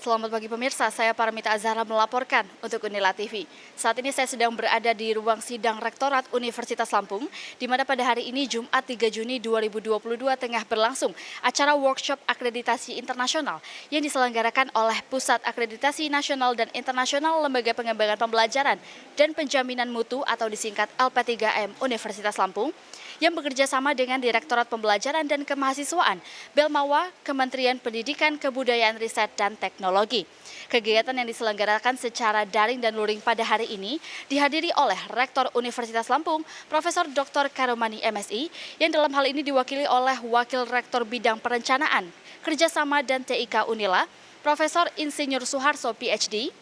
Selamat pagi pemirsa, saya Paramita Azhara melaporkan untuk Unila TV. Saat ini saya sedang berada di ruang sidang Rektorat Universitas Lampung, di mana pada hari ini Jumat 3 Juni 2022 tengah berlangsung acara workshop akreditasi internasional yang diselenggarakan oleh Pusat Akreditasi Nasional dan Internasional Lembaga Pengembangan Pembelajaran dan Penjaminan Mutu atau disingkat LP3M Universitas Lampung, yang bekerja sama dengan Direktorat Pembelajaran dan Kemahasiswaan, Belmawa, Kementerian Pendidikan, Kebudayaan, Riset, dan Teknologi. Kegiatan yang diselenggarakan secara daring dan luring pada hari ini dihadiri oleh Rektor Universitas Lampung, Profesor Dr. Karomani MSI, yang dalam hal ini diwakili oleh Wakil Rektor Bidang Perencanaan, Kerjasama dan TIK Unila, Profesor Insinyur Suharso PhD,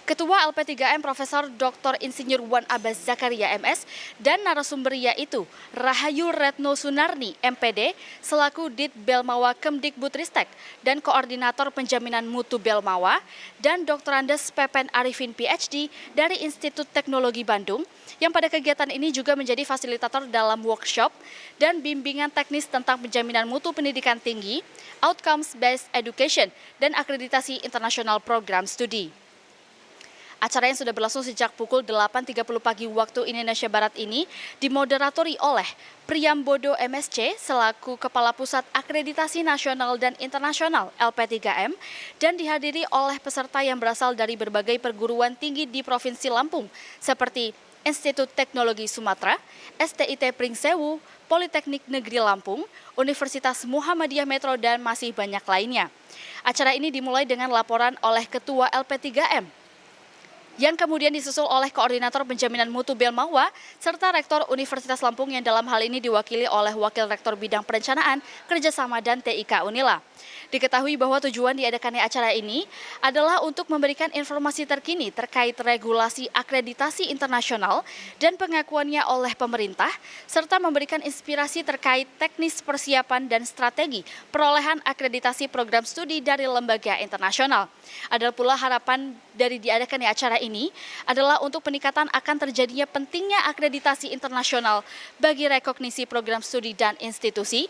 Ketua LP3M Profesor Dr. Insinyur Wan Abbas Zakaria MS, dan narasumber yaitu Rahayu Retno Sunarni MPD selaku Dit Belmawa Kemdikbudristek dan Koordinator Penjaminan Mutu Belmawa, dan Dr. Andes Pepen Arifin PhD dari Institut Teknologi Bandung yang pada kegiatan ini juga menjadi fasilitator dalam workshop dan bimbingan teknis tentang penjaminan mutu pendidikan tinggi, outcomes based education, dan akreditasi internasional program studi. Acara yang sudah berlangsung sejak pukul 8.30 pagi waktu Indonesia Barat ini dimoderatori oleh Priyambodo MSC selaku Kepala Pusat Akreditasi Nasional dan Internasional LP3M dan dihadiri oleh peserta yang berasal dari berbagai perguruan tinggi di Provinsi Lampung seperti Institut Teknologi Sumatera, STIT Pringsewu, Politeknik Negeri Lampung, Universitas Muhammadiyah Metro, dan masih banyak lainnya. Acara ini dimulai dengan laporan oleh Ketua LP3M, yang kemudian disusul oleh Koordinator Penjaminan Mutu Belmawa, serta Rektor Universitas Lampung yang dalam hal ini diwakili oleh Wakil Rektor Bidang Perencanaan, Kerjasama, dan TIK Unila. Diketahui bahwa tujuan diadakannya acara ini adalah untuk memberikan informasi terkini terkait regulasi akreditasi internasional dan pengakuannya oleh pemerintah, serta memberikan inspirasi terkait teknis persiapan dan strategi perolehan akreditasi program studi dari lembaga internasional. Ada pula harapan dari diadakannya acara ini adalah untuk peningkatan akan terjadinya pentingnya akreditasi internasional bagi rekognisi program studi dan institusi,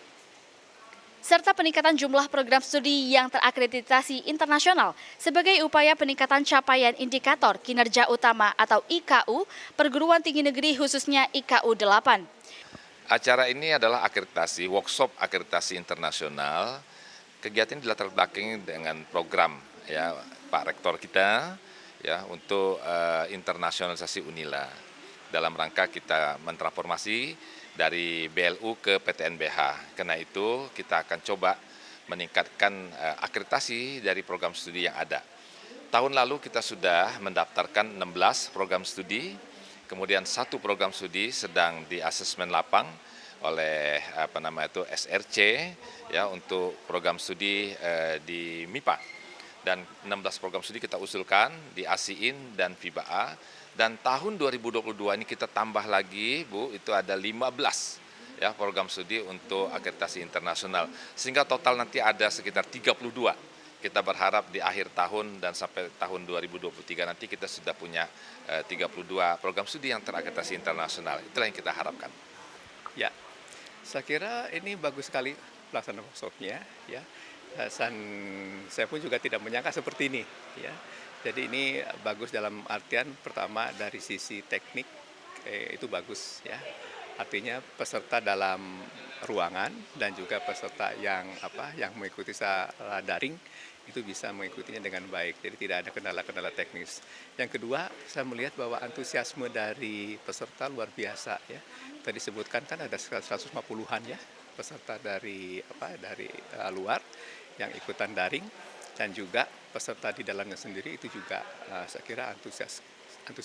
serta peningkatan jumlah program studi yang terakreditasi internasional sebagai upaya peningkatan capaian indikator kinerja utama atau IKU perguruan tinggi negeri khususnya IKU 8. Acara ini adalah akreditasi, workshop akreditasi internasional. Kegiatan ini dilatar belakangi dengan program ya Pak Rektor kita ya untuk internasionalisasi Unila. Dalam rangka kita mentransformasi dari BLU ke PTNBH. Karena itu kita akan coba meningkatkan akreditasi dari program studi yang ada. Tahun lalu kita sudah mendaftarkan 16 program studi, kemudian satu program studi sedang di asesmen lapang oleh SRC ya untuk program studi di MIPA. Dan 16 program studi kita usulkan di ASIIN dan FIBA. Dan tahun 2022 ini kita tambah lagi, Bu, itu ada 15 ya program studi untuk akreditasi internasional. Sehingga total nanti ada sekitar 32. Kita berharap di akhir tahun dan sampai tahun 2023 nanti kita sudah punya 32 program studi yang terakreditasi internasional. Itulah yang kita harapkan. Ya, saya kira ini bagus sekali pelaksanaan workshopnya ya. Dan saya pun juga tidak menyangka seperti ini ya. Jadi ini bagus dalam artian pertama dari sisi teknik itu bagus ya. Artinya peserta dalam ruangan dan juga peserta yang mengikuti secara daring itu bisa mengikutinya dengan baik. Jadi tidak ada kendala-kendala teknis. Yang kedua, saya melihat bahwa antusiasme dari peserta luar biasa ya. Tadi disebutkan kan ada 150-an ya peserta dari luar yang ikutan daring, dan juga peserta di dalamnya sendiri itu juga saya kira antusias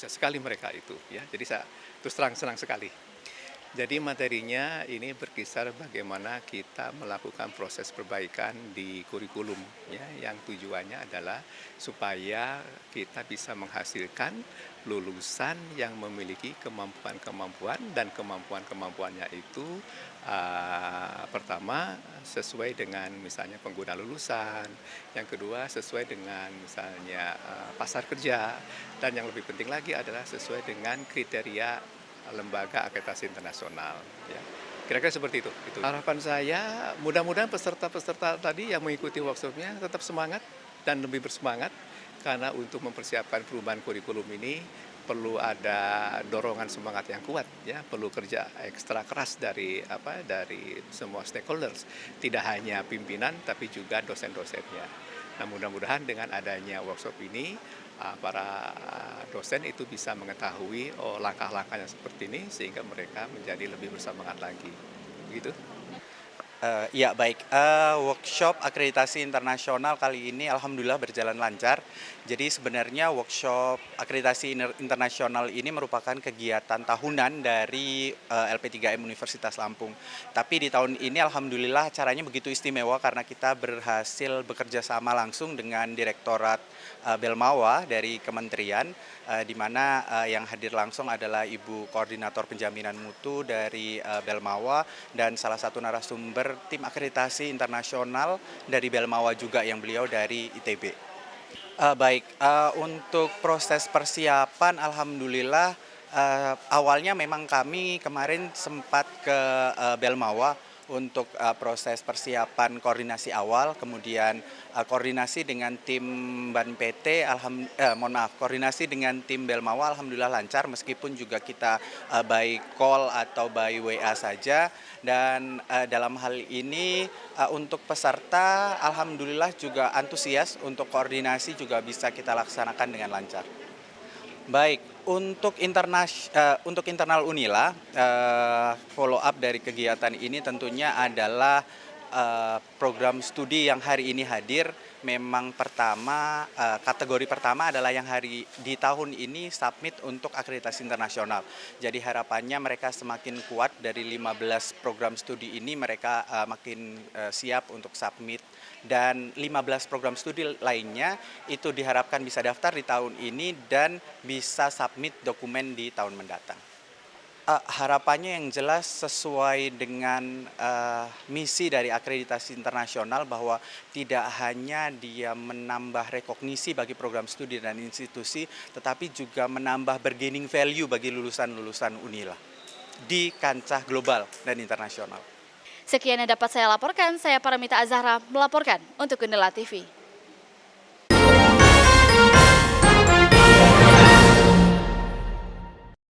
sekali mereka itu ya. Jadi saya terus terang senang sekali. Jadi materinya ini berkisar bagaimana kita melakukan proses perbaikan di kurikulum ya, yang tujuannya adalah supaya kita bisa menghasilkan lulusan yang memiliki kemampuan-kemampuan, dan kemampuan-kemampuannya itu pertama sesuai dengan misalnya pengguna lulusan, yang kedua sesuai dengan misalnya pasar kerja, dan yang lebih penting lagi adalah sesuai dengan kriteria lembaga akreditasi internasional ya. Kira-kira seperti itu. Harapan saya mudah-mudahan peserta-peserta tadi yang mengikuti workshopnya tetap semangat dan lebih bersemangat karena untuk mempersiapkan perubahan kurikulum ini perlu ada dorongan semangat yang kuat, ya, perlu kerja ekstra keras dari semua stakeholders, tidak hanya pimpinan tapi juga dosen-dosennya. Nah, mudah-mudahan dengan adanya workshop ini para dosen itu bisa mengetahui langkah-langkah yang seperti ini sehingga mereka menjadi lebih bersemangat lagi. Begitu. Ya baik, workshop akreditasi internasional kali ini alhamdulillah berjalan lancar. Jadi sebenarnya workshop akreditasi internasional ini merupakan kegiatan tahunan dari LP3M Universitas Lampung. Tapi di tahun ini alhamdulillah acaranya begitu istimewa karena kita berhasil bekerja sama langsung dengan Direktorat Belmawa dari Kementerian, di mana yang hadir langsung adalah Ibu Koordinator Penjaminan Mutu dari Belmawa dan salah satu narasumber tim akreditasi internasional dari Belmawa juga yang beliau dari ITB. Baik, untuk proses persiapan alhamdulillah awalnya memang kami kemarin sempat ke Belmawa untuk proses persiapan koordinasi awal, kemudian koordinasi dengan tim Ban PT, koordinasi dengan tim Belmawa alhamdulillah lancar meskipun juga kita by call atau by WA saja. Dan dalam hal ini untuk peserta alhamdulillah juga antusias, untuk koordinasi juga bisa kita laksanakan dengan lancar. Baik, untuk internal Unila, follow up dari kegiatan ini tentunya adalah program studi yang hari ini hadir. Memang kategori pertama adalah yang di tahun ini submit untuk akreditasi internasional. Jadi harapannya mereka semakin kuat, dari 15 program studi ini mereka makin siap untuk submit, dan 15 program studi lainnya itu diharapkan bisa daftar di tahun ini dan bisa submit dokumen di tahun mendatang. Harapannya yang jelas sesuai dengan misi dari akreditasi internasional, bahwa tidak hanya dia menambah rekognisi bagi program studi dan institusi, tetapi juga menambah bargaining value bagi lulusan-lulusan Unila di kancah global dan internasional. Sekian yang dapat saya laporkan, saya Paramita Azahra melaporkan untuk Unila TV.